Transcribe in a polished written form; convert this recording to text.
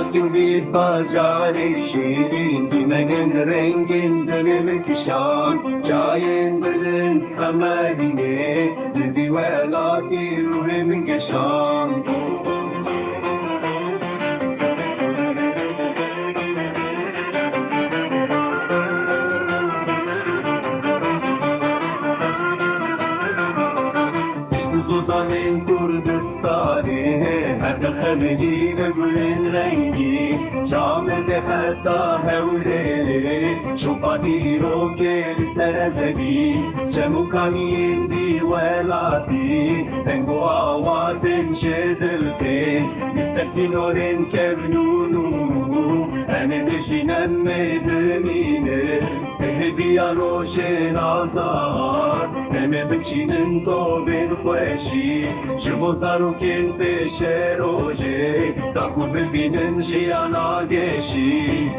Sakin bir pazar şirin Dümenin rengin dönümü kişan Cayendırın kamerine Düvi ve laki ruhimin geçan Zozanın Kurdistanı Her dexemeli ve gülün rengi Şam'de hatta hevleri Şupati rokel serezeli Cemukaniyin divelati Tengo avazın şedildi İstersin oren kevnunu Ene beşinen medemine Ehviya roşen azar Neme bikşinin to ben خوشی شما زاروکن پیش روزه تا کو ببینن جیان آگشی